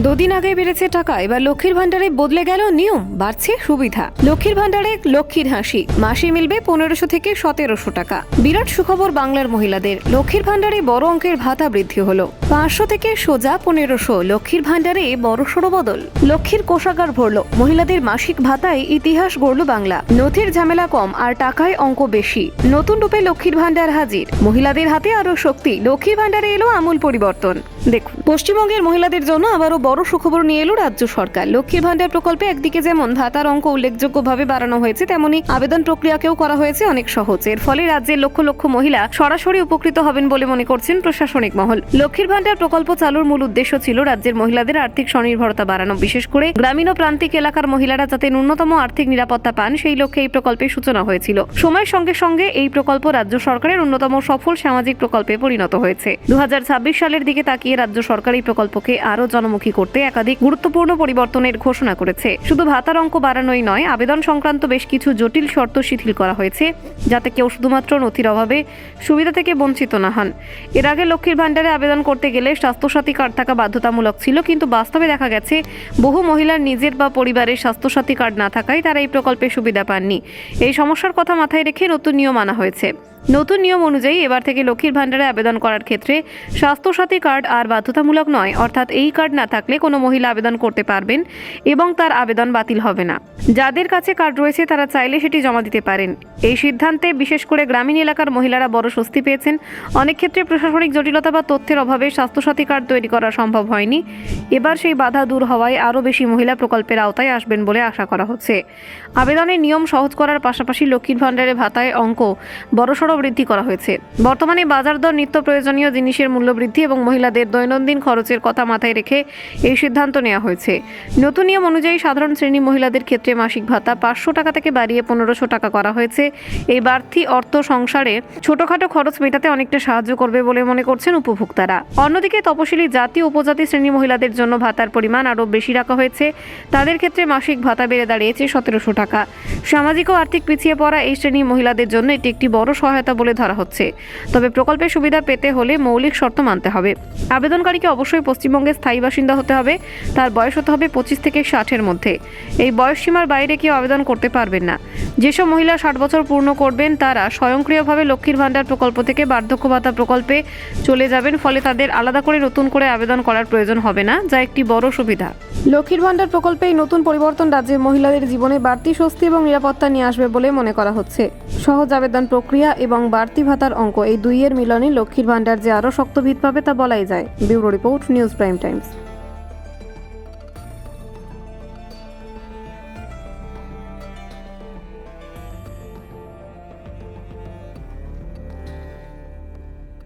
দুদিন আগে বেড়েছে টাকা, এবার লক্ষ্মীর ভান্ডারে বদলে গেল নিয়ম, বাড়ছে সুবিধা। লক্ষ্মীর ভান্ডারে লক্ষ্মীর হাসি, মাসে মিলবে 1500 থেকে 1700 টাকা। বিরাট সুখবর বাংলার মহিলাদের, লক্ষ্মীর ভান্ডারে বড় অঙ্কের ভাতা বৃদ্ধি হলো। 500 থেকে সোজা 1500, লক্ষ্মীর ভান্ডারে বড়সড় বদল। লক্ষ্মীর কোষাগার ভরল, মহিলাদের মাসিক ভাতায় ইতিহাস গড়ল বাংলা। নথির ঝামেলা কম আর টাকায় অঙ্ক বেশি। নতুন রূপে লক্ষ্মীর ভান্ডার হাজির, মহিলাদের হাতে আরো শক্তি। লক্ষ্মীর ভান্ডারে এলো আমূল পরিবর্তন। দেখুন, পশ্চিমবঙ্গের মহিলাদের জন্য আবারও বড় সুখবর নিয়ে এলো রাজ্য সরকার। লক্ষ্মীর ভান্ডার প্রকল্পে একদিকে যেমন ভাতার অঙ্ক উল্লেখযোগ্যভাবে বাড়ানো হয়েছে, তেমনি আবেদন প্রক্রিয়াকেও করা হয়েছে অনেক সহজ। এর ফলে রাজ্যের লক্ষ লক্ষ মহিলা সরাসরি উপকৃত হবেন বলে মনে করছেন প্রশাসনিক মহল। লক্ষ্মীর ভান্ডার প্রকল্প চালুর মূল উদ্দেশ্য ছিল রাজ্যের মহিলাদের আর্থিক স্বনির্ভরতা বাড়ানো, বিশেষ করে গ্রামীণ ও প্রান্তিক এলাকার মহিলারা যাতে ন্যূনতম আর্থিক নিরাপত্তা পান, সেই লক্ষ্যে এই প্রকল্পের সূচনা হয়েছিল। সময়ের সঙ্গে সঙ্গে এই প্রকল্প রাজ্য সরকারের অন্যতম সফল সামাজিক প্রকল্পে পরিণত হয়েছে। 2026 সালের দিকে তাকিয়ে রাজ্য সরকার এই প্রকল্পকে আরো জনমুখী করতে একাধিক গুরুত্বপূর্ণ পরিবর্তনের ঘোষণা করেছে। শুধু ভাতার অঙ্ক বাড়ানোই নয়, আবেদন সংক্রান্ত বেশ কিছু জটিল শর্ত শিথিল করা হয়েছে, যাতে কেউ শুধুমাত্র নথির অভাবে সুবিধা থেকে বঞ্চিত না হন। এর আগে লক্ষ্মীর ভান্ডারে আবেদন করতে গেলে স্বাস্থ্যসাথী কার্ড থাকা বাধ্যতামূলক ছিল, কিন্তু বাস্তবে দেখা গেছে বহু মহিলার নিজের বা পরিবারের স্বাস্থ্যসাথী কার্ড না থাকায় তারা এই প্রকল্পের সুবিধা পাননি। এই সমস্যার কথা মাথায় রেখে নতুন নিয়ম আনা হয়েছে। নতুন নিয়ম অনুযায়ী এবার থেকে লক্ষ্মীর ভান্ডারে আবেদন করার ক্ষেত্রে স্বাস্থ্যসাথী কার্ড আর বাধ্যতামূলক নয়, অর্থাৎ এই কার্ড না থাকলে কোনো মহিলা আবেদন করতে পারবেন এবং তার আবেদন বাতিল হবে না। যাদের কাছে কার্ড রয়েছে তারা চাইলে সেটি জমা দিতে পারেন। এই সিদ্ধান্তে বিশেষ করে গ্রামীণ এলাকার মহিলারা বড় স্বস্তি পেয়েছেন। অনেক ক্ষেত্রে প্রশাসনিক জটিলতা বা তথ্যের অভাবে স্বাস্থ্যসাথী কার্ড তৈরি করা সম্ভব হয়নি। এবার সেই বাধা দূর হওয়ায় আরও বেশি মহিলা প্রকল্পের আওতায় আসবেন বলে আশা করা হচ্ছে। আবেদনের নিয়ম সহজ করার পাশাপাশি লক্ষ্মীর ভান্ডারে ভাতায় অঙ্ক বড়সড় বৃদ্ধি করা হয়েছে। বর্তমানে বাজার দর, নিত্য প্রয়োজনীয় জিনিসের মূল্য বৃদ্ধি এবং মহিলাদের দৈনন্দিন খরচের কথা মাথায় রেখে এই সিদ্ধান্ত নেওয়া হয়েছে। নতুন নিয়ম অনুযায়ী সাধারণ শ্রেণী মহিলাদের ক্ষেত্রে মাসিক ভাতা 500 টাকা থেকে বাড়িয়ে 1500 টাকা করা হয়েছে। এই বাড়তি অর্থ সংসারে ছোটখাটো খরচ মেটাতে অনেকটা সাহায্য করবে বলে মনে করছেন উপভোক্তারা। অন্যদিকে তপশিলি জাতি উপজাতি শ্রেণী মহিলাদের জন্য ভাতার পরিমাণ আরও বেশি রাখা হয়েছে। তাদের ক্ষেত্রে মাসিক ভাতা বেড়ে দাঁড়িয়েছে 1700 টাকা। সামাজিক ও আর্থিক পিছিয়ে পড়া এই শ্রেণীর মহিলাদের জন্য এটি একটি বড় সহায়তা বলে ধরা হচ্ছে। তবে প্রকল্পের সুবিধা পেতে হলে মৌলিক শর্ত মানতে হবে। আবেদনকারীকে অবশ্যই পশ্চিমবঙ্গের স্থায়ী বাসিন্দা হতে হবে। তার বয়স হতে হবে 25 থেকে 60-এর মধ্যে। এই বয়স সীমার বাইরে কেউ আবেদন করতে পারবেন না। যেসব মহিলা 60 বছর পূর্ণ করবেন তারা স্বয়ংক্রিয়ভাবে লক্ষ্মীর ভান্ডার প্রকল্প থেকে বার্ধক্য ভাতা প্রকল্পে চলে যাবেন, ফলে তাদের আলাদা করে নতুন করে আবেদন করার প্রয়োজন হবে না, যা একটি বড় সুবিধা। লক্ষ্মীর ভান্ডার প্রকল্পে এই নতুন পরিবর্তন রাজ্যের মহিলাদের জীবনে বাড়তি স্বস্তি এবং নিরাপত্তা নিয়ে আসবে বলে মনে করা হচ্ছে। সহজ আবেদন প্রক্রিয়া এবং বাড়তি ভাতার অঙ্ক, এই দুইয়ের মিলনে লক্ষ্মীর ভান্ডার যে আরও শক্ত ভিত পাবে তা বলাই যায়। Bureau report, news prime Times.